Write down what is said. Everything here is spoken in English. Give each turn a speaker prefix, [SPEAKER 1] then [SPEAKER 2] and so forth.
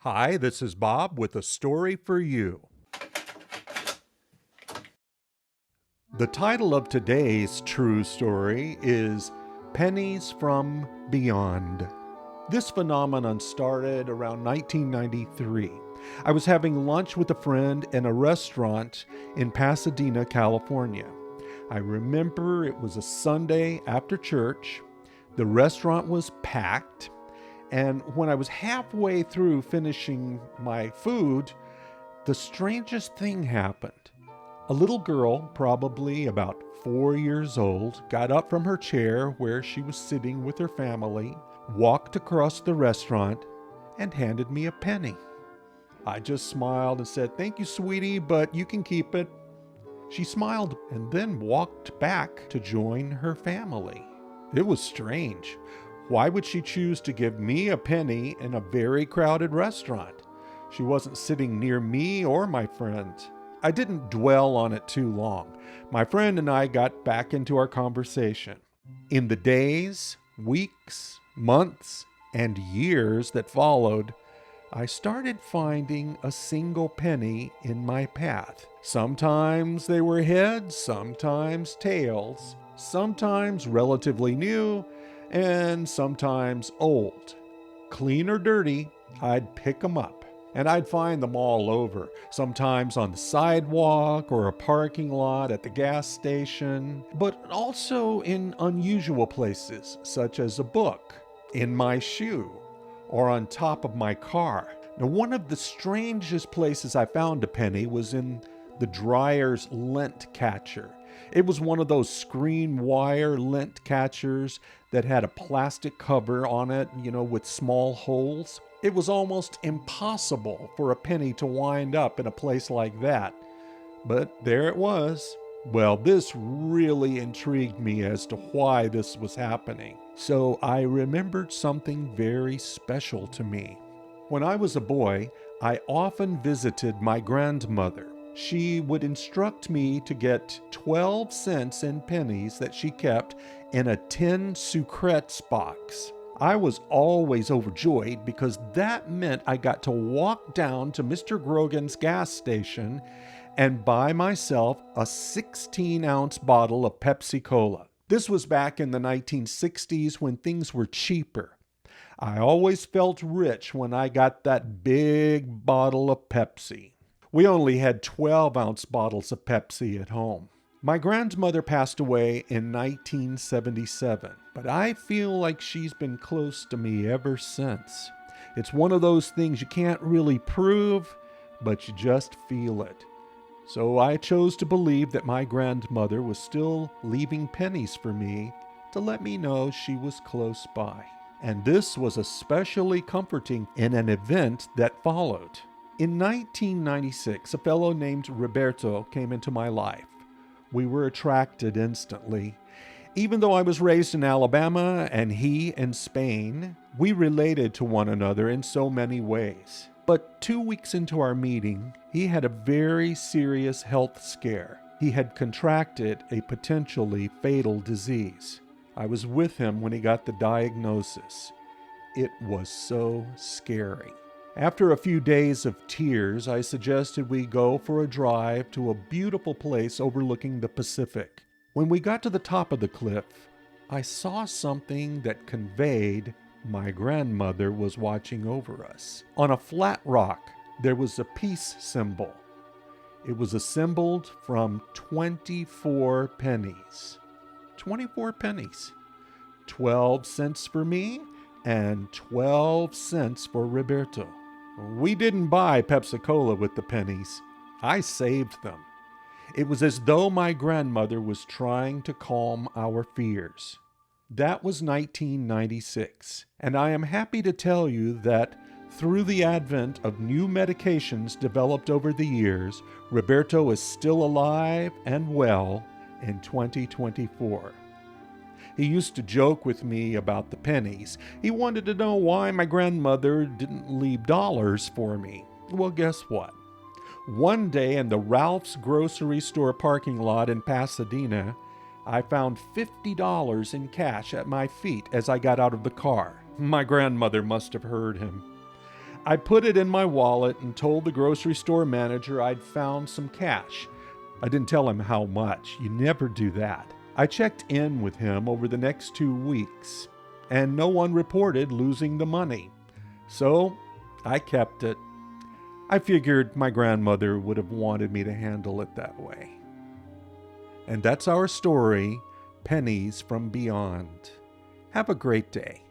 [SPEAKER 1] Hi, this is Bob with a story for you. The title of today's true story is Pennies from Beyond. This phenomenon started around 1993. I was having lunch with a friend in a restaurant in Pasadena, California. I remember it was a Sunday after church. The restaurant was packed. And when I was halfway through finishing my food, the strangest thing happened. A little girl, probably about 4 years old, got up from her chair where she was sitting with her family, walked across the restaurant, and handed me a penny. I just smiled and said, "Thank you, sweetie, but you can keep it." She smiled and then walked back to join her family. It was strange. Why would she choose to give me a penny in a very crowded restaurant? She wasn't sitting near me or my friend. I didn't dwell on it too long. My friend and I got back into our conversation. In the days, weeks, months, and years that followed, I started finding a single penny in my path. Sometimes they were heads, sometimes tails, sometimes relatively new, and sometimes old. Clean or dirty, I'd pick them up, and I'd find them all over, sometimes on the sidewalk or a parking lot at the gas station, but also in unusual places, such as a book, in my shoe, or on top of my car. Now, one of the strangest places I found a penny was in the dryer's lint catcher. It was one of those screen wire lint catchers that had a plastic cover on it, with small holes. It was almost impossible for a penny to wind up in a place like that. But there it was. Well, this really intrigued me as to why this was happening. So I remembered something very special to me. When I was a boy, I often visited my grandmother. She would instruct me to get 12 cents in pennies that she kept in a tin sucrettes box. I was always overjoyed because that meant I got to walk down to Mr. Grogan's gas station and buy myself a 16-ounce bottle of Pepsi Cola. This was back in the 1960s when things were cheaper. I always felt rich when I got that big bottle of Pepsi. We only had 12-ounce bottles of Pepsi at home. My grandmother passed away in 1977, but I feel like she's been close to me ever since. It's one of those things you can't really prove, but you just feel it. So I chose to believe that my grandmother was still leaving pennies for me to let me know she was close by. And this was especially comforting in an event that followed. In 1996, a fellow named Roberto came into my life. We were attracted instantly. Even though I was raised in Alabama and he in Spain, we related to one another in so many ways. But 2 weeks into our meeting, he had a very serious health scare. He had contracted a potentially fatal disease. I was with him when he got the diagnosis. It was so scary. After a few days of tears, I suggested we go for a drive to a beautiful place overlooking the Pacific. When we got to the top of the cliff, I saw something that conveyed my grandmother was watching over us. On a flat rock, there was a peace symbol. It was assembled from 24 pennies. 24 pennies. 12 cents for me and 12 cents for Roberto. We didn't buy Pepsi Cola with the pennies. I saved them. It was as though my grandmother was trying to calm our fears. That was 1996, and I am happy to tell you that through the advent of new medications developed over the years, Roberto is still alive and well in 2024. He used to joke with me about the pennies. He wanted to know why my grandmother didn't leave dollars for me. Well, guess what? One day in the Ralph's grocery store parking lot in Pasadena, I found $50 in cash at my feet as I got out of the car. My grandmother must have heard him. I put it in my wallet and told the grocery store manager I'd found some cash. I didn't tell him how much. You never do that. I checked in with him over the next 2 weeks, and no one reported losing the money. So I kept it. I figured my grandmother would have wanted me to handle it that way. And that's our story, Pennies from Beyond. Have a great day.